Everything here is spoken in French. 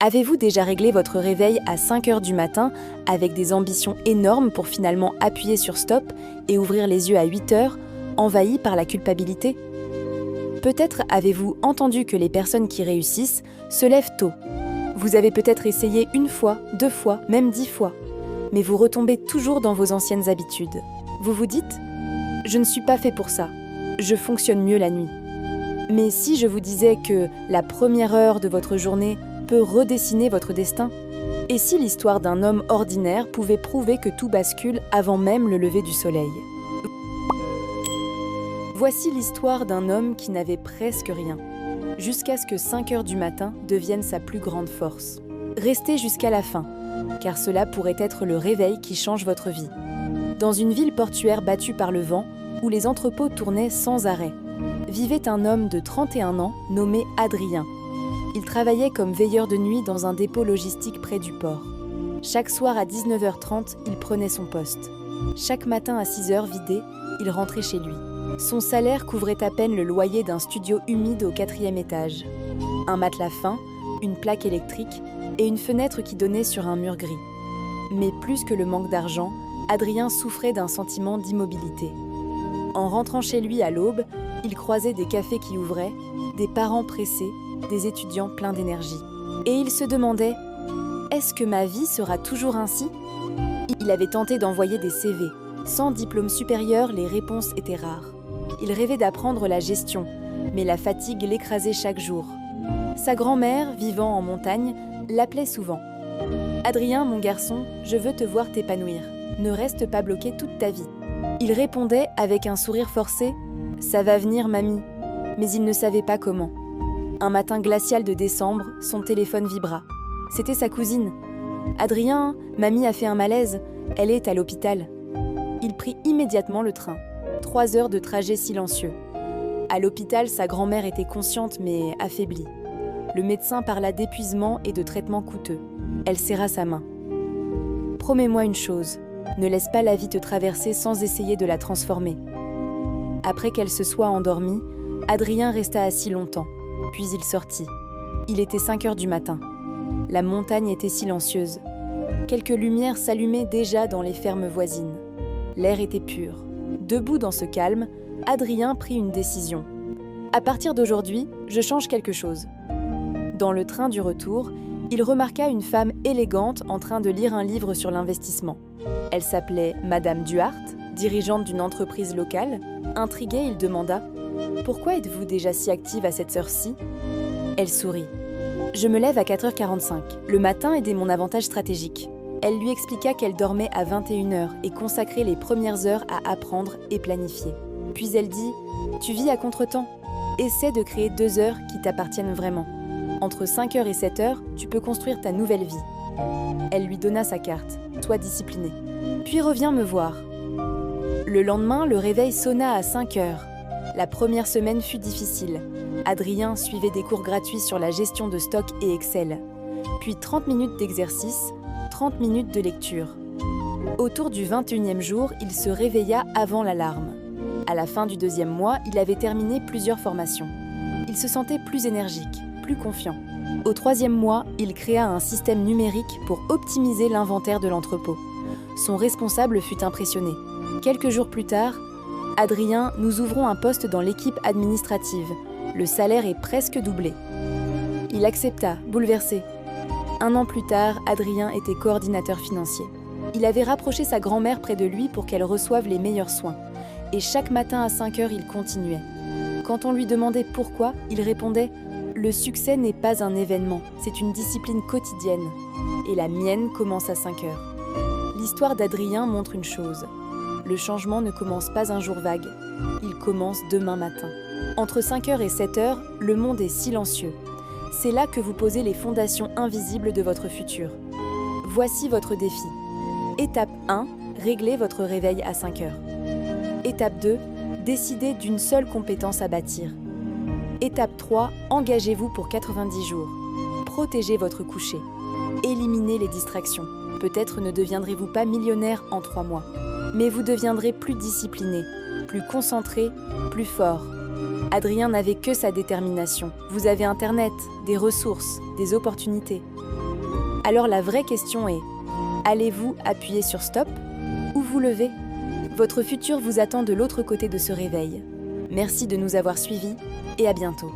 Avez-vous déjà réglé votre réveil à 5 heures du matin avec des ambitions énormes pour finalement appuyer sur stop et ouvrir les yeux à 8 heures, envahi par la culpabilité ? Peut-être avez-vous entendu que les personnes qui réussissent se lèvent tôt. Vous avez peut-être essayé 1 fois, 2 fois, même 10 fois, mais vous retombez toujours dans vos anciennes habitudes. Vous vous dites « Je ne suis pas fait pour ça, je fonctionne mieux la nuit ». Mais si je vous disais que la première heure de votre journée peut redessiner votre destin ? Et si l'histoire d'un homme ordinaire pouvait prouver que tout bascule avant même le lever du soleil ? Voici l'histoire d'un homme qui n'avait presque rien, jusqu'à ce que 5 heures du matin devienne sa plus grande force. Restez jusqu'à la fin, car cela pourrait être le réveil qui change votre vie. Dans une ville portuaire battue par le vent, où les entrepôts tournaient sans arrêt, vivait un homme de 31 ans nommé Adrien. Il travaillait comme veilleur de nuit dans un dépôt logistique près du port. Chaque soir à 19h30, il prenait son poste. Chaque matin à 6h vidé, il rentrait chez lui. Son salaire couvrait à peine le loyer d'un studio humide au 4e étage. Un matelas fin, une plaque électrique et une fenêtre qui donnait sur un mur gris. Mais plus que le manque d'argent, Adrien souffrait d'un sentiment d'immobilité. En rentrant chez lui à l'aube, il croisait des cafés qui ouvraient, des parents pressés, des étudiants pleins d'énergie. Et il se demandait « Est-ce que ma vie sera toujours ainsi ?» Il avait tenté d'envoyer des CV. Sans diplôme supérieur, les réponses étaient rares. Il rêvait d'apprendre la gestion, mais la fatigue l'écrasait chaque jour. Sa grand-mère, vivant en montagne, l'appelait souvent. « Adrien, mon garçon, je veux te voir t'épanouir. Ne reste pas bloqué toute ta vie. » Il répondait avec un sourire forcé « Ça va venir, mamie », mais il ne savait pas comment. Un matin glacial de décembre, son téléphone vibra. C'était sa cousine. « Adrien, mamie a fait un malaise, elle est à l'hôpital. » Il prit immédiatement le train. 3 heures de trajet silencieux. À l'hôpital, sa grand-mère était consciente mais affaiblie. Le médecin parla d'épuisement et de traitements coûteux. Elle serra sa main. « Promets-moi une chose, ne laisse pas la vie te traverser sans essayer de la transformer. » Après qu'elle se soit endormie, Adrien resta assis longtemps, puis il sortit. Il était 5 heures du matin. La montagne était silencieuse. Quelques lumières s'allumaient déjà dans les fermes voisines. L'air était pur. Debout dans ce calme, Adrien prit une décision. « À partir d'aujourd'hui, je change quelque chose. » Dans le train du retour, il remarqua une femme élégante en train de lire un livre sur l'investissement. Elle s'appelait Madame Duhart, dirigeante d'une entreprise locale. Intrigué, il demanda « Pourquoi êtes-vous déjà si active à cette heure-ci » Elle sourit. « Je me lève à 4h45. Le matin est mon avantage stratégique. » Elle lui expliqua qu'elle dormait à 21h et consacrait les premières heures à apprendre et planifier. Puis elle dit « Tu vis à contretemps. Essaie de créer 2 heures qui t'appartiennent vraiment. Entre 5h et 7h, tu peux construire ta nouvelle vie. » Elle lui donna sa carte. « Sois discipliné. Puis reviens me voir. » Le lendemain, le réveil sonna à 5h. La première semaine fut difficile. Adrien suivait des cours gratuits sur la gestion de stock et Excel. Puis 30 minutes d'exercice, 30 minutes de lecture. Autour du 21e jour, il se réveilla avant l'alarme. À la fin du 2e mois, il avait terminé plusieurs formations. Il se sentait plus énergique, plus confiant. Au 3e mois, il créa un système numérique pour optimiser l'inventaire de l'entrepôt. Son responsable fut impressionné. Quelques jours plus tard, « Adrien, nous ouvrons un poste dans l'équipe administrative. Le salaire est presque doublé. » Il accepta, bouleversé. 1 an plus tard, Adrien était coordinateur financier. Il avait rapproché sa grand-mère près de lui pour qu'elle reçoive les meilleurs soins. Et chaque matin à 5h, il continuait. Quand on lui demandait pourquoi, il répondait « Le succès n'est pas un événement, c'est une discipline quotidienne. Et la mienne commence à 5h. » L'histoire d'Adrien montre une chose. Le changement ne commence pas un jour vague. Il commence demain matin. Entre 5h et 7h, le monde est silencieux. C'est là que vous posez les fondations invisibles de votre futur. Voici votre défi. Étape 1, réglez votre réveil à 5h. Étape 2, décidez d'une seule compétence à bâtir. Étape 3, engagez-vous pour 90 jours. Protégez votre coucher. Éliminez les distractions. Peut-être ne deviendrez-vous pas millionnaire en 3 mois, mais vous deviendrez plus discipliné, plus concentré, plus fort. Adrien n'avait que sa détermination. Vous avez Internet, des ressources, des opportunités. Alors la vraie question est, allez-vous appuyer sur stop ou vous lever? Votre futur vous attend de l'autre côté de ce réveil. Merci de nous avoir suivis et à bientôt.